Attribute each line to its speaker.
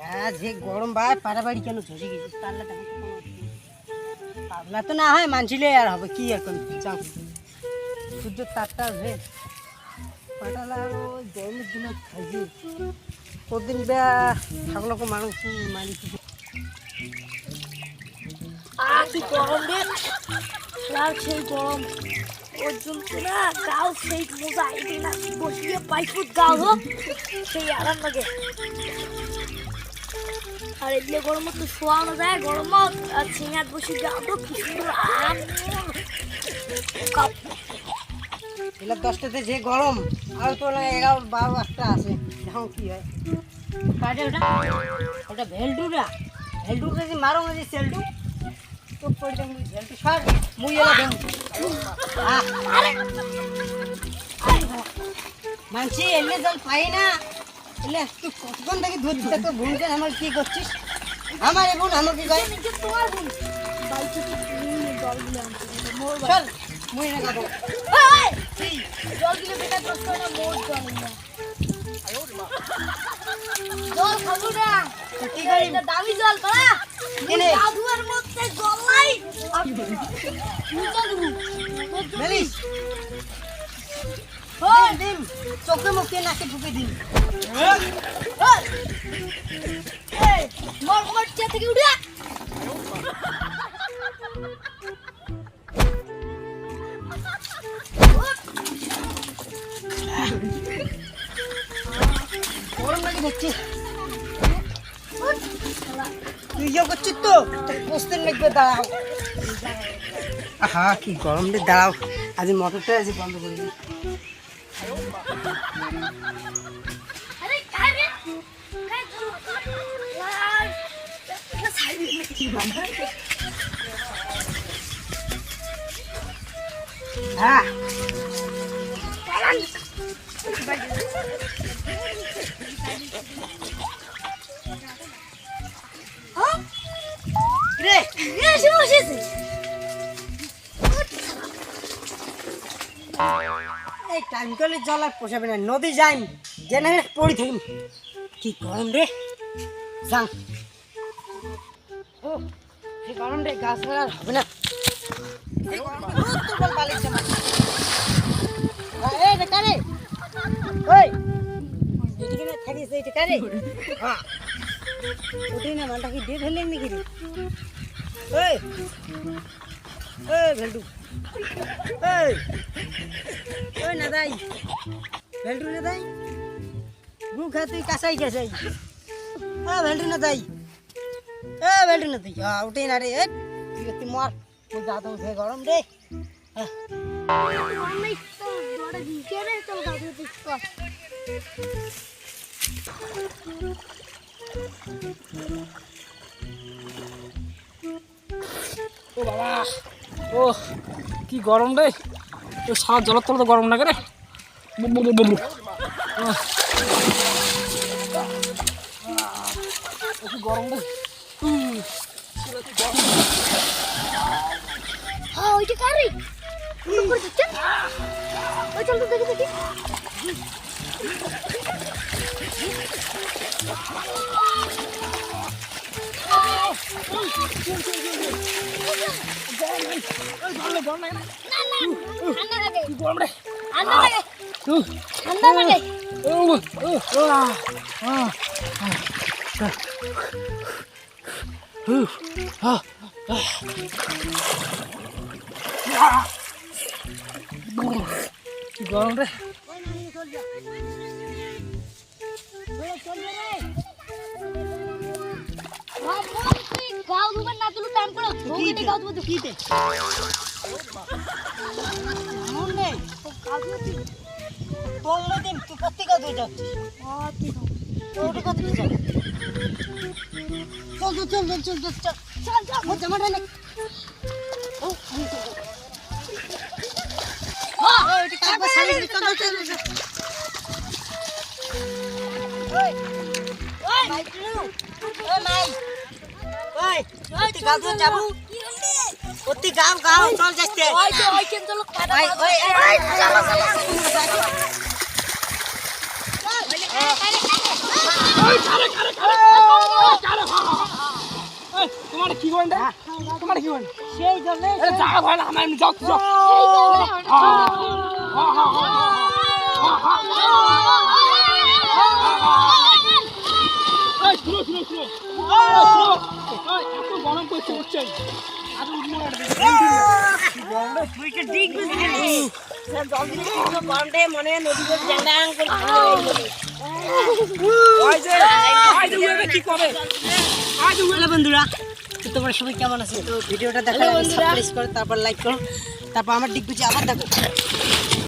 Speaker 1: হ্যাঁ, যে গরম ভাই পাড়াবাড়ি কেন ধসে গেছিস পারলে পাগলা তো না হয় মানছিলে আর হবে কি এখন যাও সূর্য তারটা হে পাটালা ওই গরমের দিন খাইছি কদিন বেয়া থাকলো মানুষ মানি
Speaker 2: কি গরম রে লাল সেই গরম পর্যন্ত না গাও সেই মজা এটি না বসিয়ে পাইপুত গাও হো সেই আরাম লাগে আর এগুলো গরম তো শোয়ানো যায় গরম আর ছিঙাত বসে গাও তো কি সুন্দর আরাম
Speaker 1: এগুলো 10টাতে যে গরম আর তো 11-12 আছে এখন কি হয় কাটে ওটা ভেলডুরা ভেলডুরা যে মারো যে সেলডু তো পড়ে দেন ভেলডু সর মুই এলা দেন মানছি এলে জল পাই না এলে তুই কতক্ষণ থেকে ধরছিস তো ভুলতে আমার কি করছিস আমার বোন আমাকে কয়
Speaker 2: তোমার বোন বাইকে তো জল দিলে মোর
Speaker 1: চল মুই না খাবো
Speaker 2: জল দিলে বেটা কষ্ট না মোর জল না জল খাবো না
Speaker 1: কি করি
Speaker 2: এটা দামি জল করা
Speaker 1: কিনে
Speaker 2: আধুয়ার মধ্যে জল নাই
Speaker 1: মেলিস দিন চোখে মুখে নাকে ঢুকে দিন
Speaker 2: মোর মোর চেয়ে থেকে উড়ে
Speaker 1: গরম লাগে দেখছি তুই ইয়ে করছিস তো পোস্তের লাগবে দাঁড়াও হ্যাঁ কি গরম রে দাঁড়াও আজ মোটরটা আজ বন্ধ করে দিই
Speaker 2: আরে কাই রে কাই
Speaker 1: হ্যাঁ রে
Speaker 2: এসে বসেছে
Speaker 1: এই টাইম করলে জল আর পোষাবে না নদী যাই জেনে পড়ি থাকি কি গরম রে যাং ও কি গরম রে গাছ আর হবে না এই গরম তো বল বালিশ জামা এই বেটা রে ওই এদিকে না থাকিস এই বেটা রে হ্যাঁ ওটাই না মালটা কি দিয়ে ফেললেন নাকি রে ওই ওই ভেলডু ওই ওই না দাই ভেলডু না দাই গু খাতে কাঁচাই কাঁচাই ভেলডু না দাই ভেলডু না দাই ওটাই না রে তুই মর তুই যা তো গরম রে
Speaker 2: অনেক তো বড় দিকে রে তো গাড়ি দিচ্ছ
Speaker 3: ও বাবা ও কি গরম রে তো সারা জলের তলে তো গরম লাগে রে কি গরম রে
Speaker 2: হ্যাঁ ওইটা কারি করে দিচ্ছেন ওই চল তো দেখি দেখি
Speaker 3: গরম রে
Speaker 2: ঠান্ডা লাগে ঠান্ডা লাগে
Speaker 3: কি গরম রে
Speaker 2: গাও দুবার না তুলো টাইম করো ওকে গাও দুবার
Speaker 1: কিতে এমন রে
Speaker 2: গাও দুবার
Speaker 1: তোমরা দিন তুই পত্রিকা দিয়ে যাচ্ছিস ওটা কত কি চল চল চল চল চল চল চল চল চল ও জামাটা নে ও ওটা কাগজ সারি চল চল চল ওই ওই মাই টু ওই মাই ওই তুই গাছ যাবো অতি গাও গাও চল যাচ্ছে
Speaker 2: ওই যে ওই কেন চলো কাটা
Speaker 1: ওই ওই ওই চলো চলো
Speaker 3: তোমার কি করেন তোমার কি করেন
Speaker 1: সেই জন্য
Speaker 3: যা ভাই না আমি যাও যাও গরম করছে উঠছে
Speaker 1: মনে নদী জ্যাংডাং
Speaker 3: কি করে
Speaker 1: বন্ধুরা তোমরা সবাই কেমন আছে তো ভিডিওটা দেখো সাবস্ক্রাইব করো তারপর লাইক করো তারপর আমার দিক বুঝে আবার দেখো